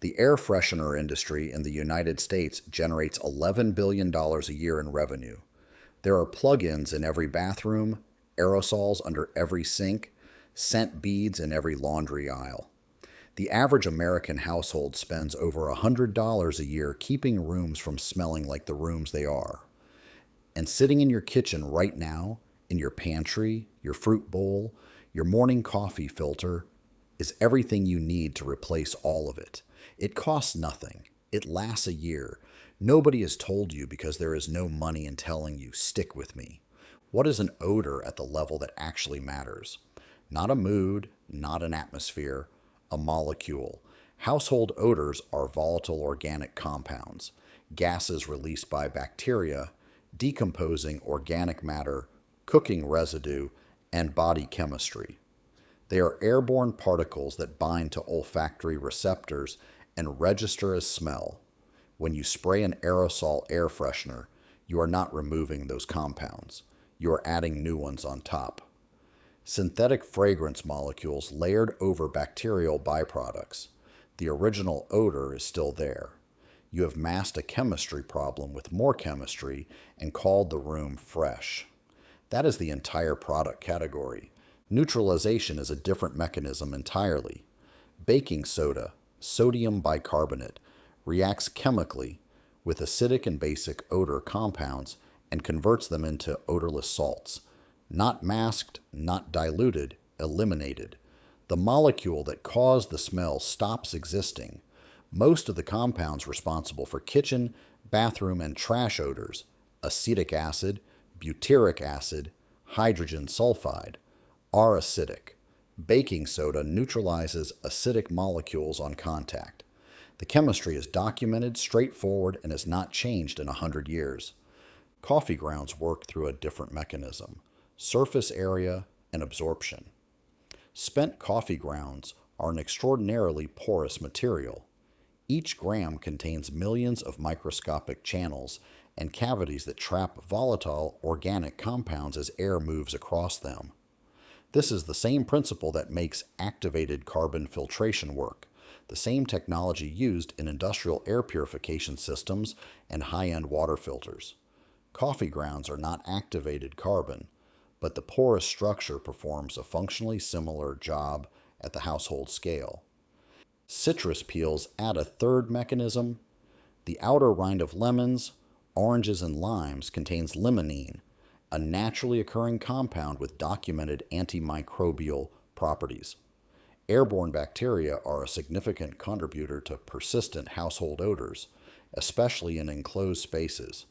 The air freshener industry in the United States generates $11 billion a year in revenue. There are plug-ins in every bathroom, aerosols under every sink, scent beads in every laundry aisle. The average American household spends over $100 a year keeping rooms from smelling like the rooms they are. And sitting in your kitchen right now, in your pantry, your fruit bowl, your morning coffee filter, is everything you need to replace all of it. It costs nothing. It lasts a year. Nobody has told you because there is no money in telling you, stick with me. What is an odor at the level that actually matters? Not a mood, not an atmosphere, a molecule. Household odors are volatile organic compounds, gases released by bacteria, decomposing organic matter, cooking residue, and body chemistry. They are airborne particles that bind to olfactory receptors and register as smell. When you spray an aerosol air freshener, you are not removing those compounds. You are adding new ones on top. Synthetic fragrance molecules layered over bacterial byproducts. The original odor is still there. You have masked a chemistry problem with more chemistry and called the room fresh. That is the entire product category. Neutralization is a different mechanism entirely. Baking soda, sodium bicarbonate, reacts chemically with acidic and basic odor compounds and converts them into odorless salts. Not masked, not diluted, eliminated. The molecule that caused the smell stops existing. Most of the compounds responsible for kitchen, bathroom, and trash odors, acetic acid, butyric acid, hydrogen sulfide, are acidic. Baking soda neutralizes acidic molecules on contact. The chemistry is documented, straightforward, and has not changed in 100 years. Coffee grounds work through a different mechanism: surface area and absorption. Spent coffee grounds are an extraordinarily porous material. Each gram contains millions of microscopic channels and cavities that trap volatile organic compounds as air moves across them. This is the same principle that makes activated carbon filtration work, the same technology used in industrial air purification systems and high-end water filters. Coffee grounds are not activated carbon, but the porous structure performs a functionally similar job at the household scale. Citrus peels add a third mechanism. The outer rind of lemons, oranges, and limes contains limonene, a naturally occurring compound with documented antimicrobial properties. Airborne bacteria are a significant contributor to persistent household odors, especially in enclosed spaces.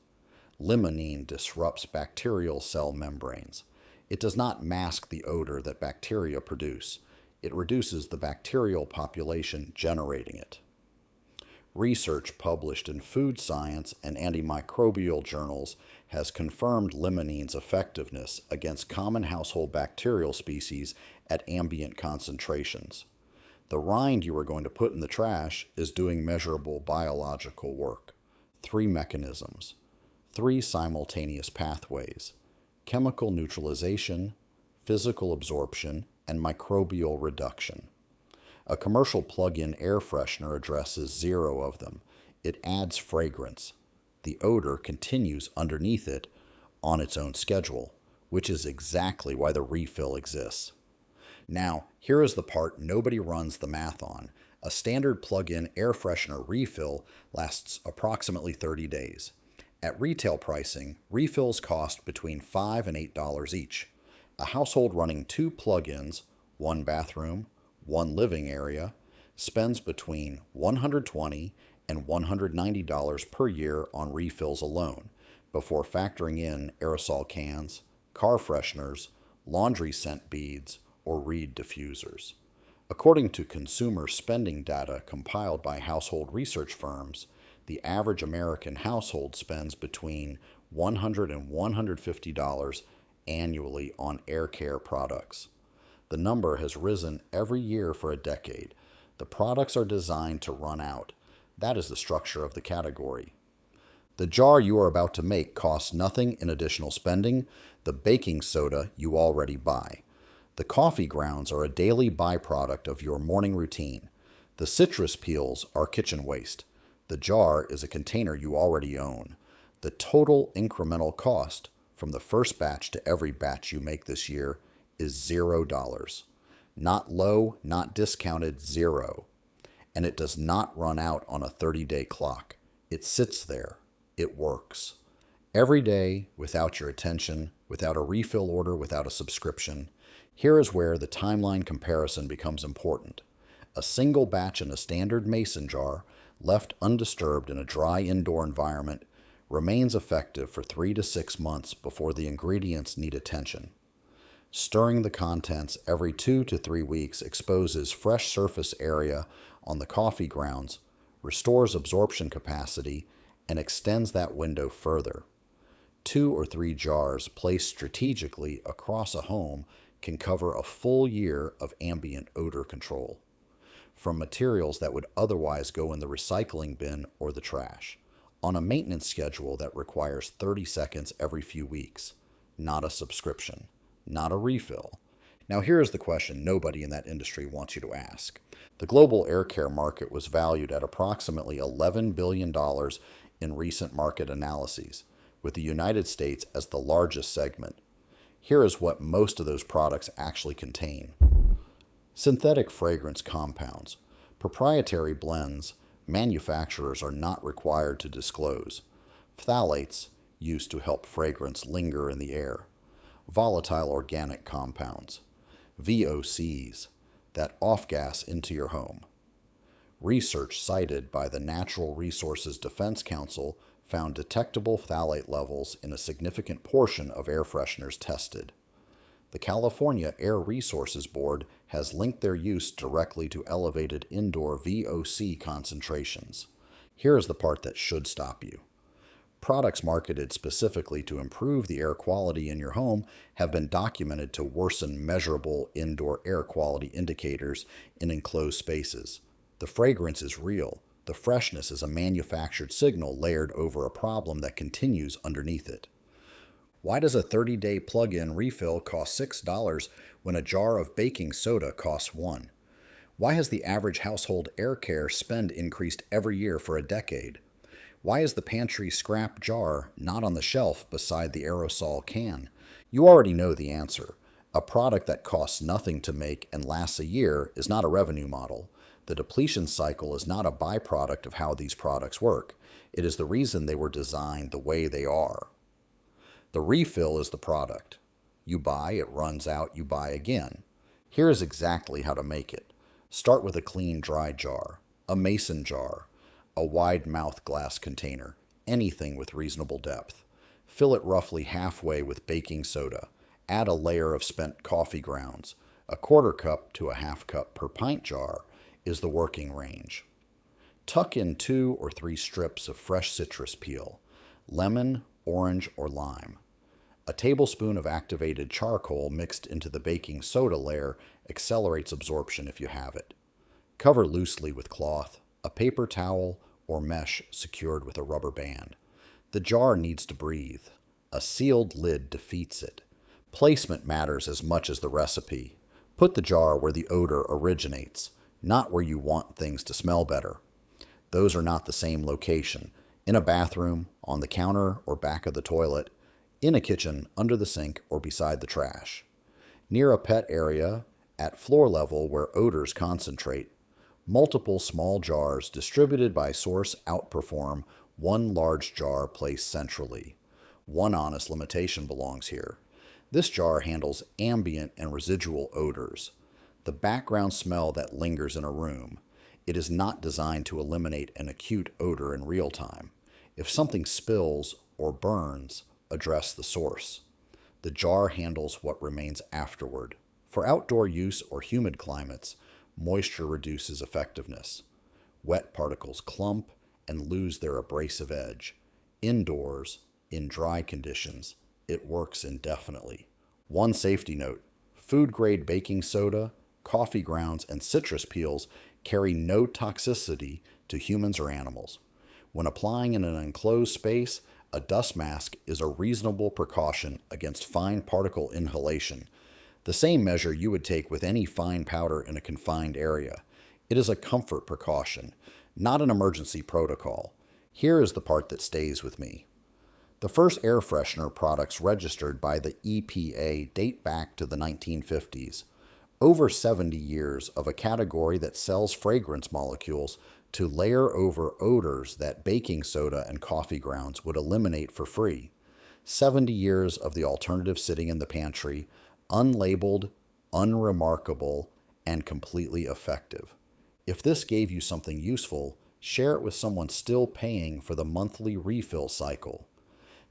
Limonene disrupts bacterial cell membranes. It does not mask the odor that bacteria produce. It reduces the bacterial population generating it. Research published in food science and antimicrobial journals has confirmed limonene's effectiveness against common household bacterial species at ambient concentrations. The rind you are going to put in the trash is doing measurable biological work. 3 mechanisms, 3 simultaneous pathways: chemical neutralization, physical absorption, and microbial reduction. A commercial plug-in air freshener addresses 0 of them. It adds fragrance. The odor continues underneath it on its own schedule, which is exactly why the refill exists. Now, here is the part nobody runs the math on. A standard plug-in air freshener refill lasts approximately 30 days. At retail pricing, refills cost between $5 and $8 each. A household running 2 plug-ins, 1 bathroom, 1 living area, spends between $120 and $190 per year on refills alone, before factoring in aerosol cans, car fresheners, laundry scent beads, or reed diffusers. According to consumer spending data compiled by household research firms, the average American household spends between $100 and $150 annually on air care products. The number has risen every year for a decade. The products are designed to run out. That is the structure of the category. The jar you are about to make costs nothing in additional spending. The baking soda you already buy. The coffee grounds are a daily byproduct of your morning routine. The citrus peels are kitchen waste. The jar is a container you already own. The total incremental cost from the first batch to every batch you make this year is $0. Not low, not discounted, zero. And it does not run out on a 30-day clock. It sits there. It works. Every day, without your attention, without a refill order, without a subscription. Here is where the timeline comparison becomes important. A single batch in a standard mason jar, left undisturbed in a dry indoor environment, remains effective for 3 to 6 months before the ingredients need attention. Stirring the contents every 2 to 3 weeks exposes fresh surface area on the coffee grounds, restores absorption capacity, and extends that window further. 2 or 3 jars placed strategically across a home can cover a full year of ambient odor control from materials that would otherwise go in the recycling bin or the trash, on a maintenance schedule that requires 30 seconds every few weeks, not a subscription, not a refill. Now here is the question nobody in that industry wants you to ask. The global air care market was valued at approximately $11 billion in recent market analyses, with the United States as the largest segment. Here is what most of those products actually contain. Synthetic fragrance compounds, proprietary blends manufacturers are not required to disclose, phthalates used to help fragrance linger in the air, volatile organic compounds, VOCs that off-gas into your home. Research cited by the Natural Resources Defense Council found detectable phthalate levels in a significant portion of air fresheners tested. The California Air Resources Board has linked their use directly to elevated indoor VOC concentrations. Here is the part that should stop you. Products marketed specifically to improve the air quality in your home have been documented to worsen measurable indoor air quality indicators in enclosed spaces. The fragrance is real. The freshness is a manufactured signal layered over a problem that continues underneath it. Why does a 30-day plug-in refill cost $6 when a jar of baking soda costs $1? Why has the average household air care spend increased every year for a decade? Why is the pantry scrap jar not on the shelf beside the aerosol can? You already know the answer. A product that costs nothing to make and lasts a year is not a revenue model. The depletion cycle is not a byproduct of how these products work. It is the reason they were designed the way they are. The refill is the product. You buy, it runs out, you buy again. Here is exactly how to make it. Start with a clean, dry jar, a mason jar, a wide-mouth glass container, anything with reasonable depth. Fill it roughly halfway with baking soda. Add a layer of spent coffee grounds. A 1/4 cup to a 1/2 cup per pint jar is the working range. Tuck in 2 or 3 strips of fresh citrus peel, lemon, orange, or lime. A tablespoon of activated charcoal mixed into the baking soda layer accelerates absorption if you have it. Cover loosely with cloth, a paper towel, or mesh secured with a rubber band. The jar needs to breathe. A sealed lid defeats it. Placement matters as much as the recipe. Put the jar where the odor originates, not where you want things to smell better. Those are not the same location. In a bathroom, on the counter or back of the toilet, in a kitchen, under the sink, or beside the trash. Near a pet area, at floor level where odors concentrate. Multiple small jars distributed by source outperform one large jar placed centrally. One honest limitation belongs here. This jar handles ambient and residual odors, the background smell that lingers in a room. It is not designed to eliminate an acute odor in real time. If something spills or burns, address the source. The jar handles what remains afterward. For outdoor use or humid climates, moisture reduces effectiveness. Wet particles clump and lose their abrasive edge. Indoors, in dry conditions, it works indefinitely. One safety note: food-grade baking soda, coffee grounds, and citrus peels carry no toxicity to humans or animals. When applying in an enclosed space, a dust mask is a reasonable precaution against fine particle inhalation, the same measure you would take with any fine powder in a confined area. It is a comfort precaution, not an emergency protocol. Here is the part that stays with me. The first air freshener products registered by the EPA date back to the 1950s. Over 70 years of a category that sells fragrance molecules to layer over odors that baking soda and coffee grounds would eliminate for free. 70 years of the alternative sitting in the pantry, unlabeled, unremarkable, and completely effective. If this gave you something useful, share it with someone still paying for the monthly refill cycle.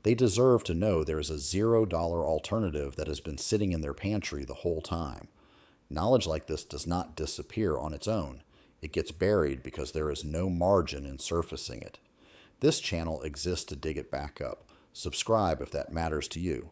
They deserve to know there is a $0 alternative that has been sitting in their pantry the whole time. Knowledge like this does not disappear on its own. It gets buried because there is no margin in surfacing it. This channel exists to dig it back up. Subscribe if that matters to you.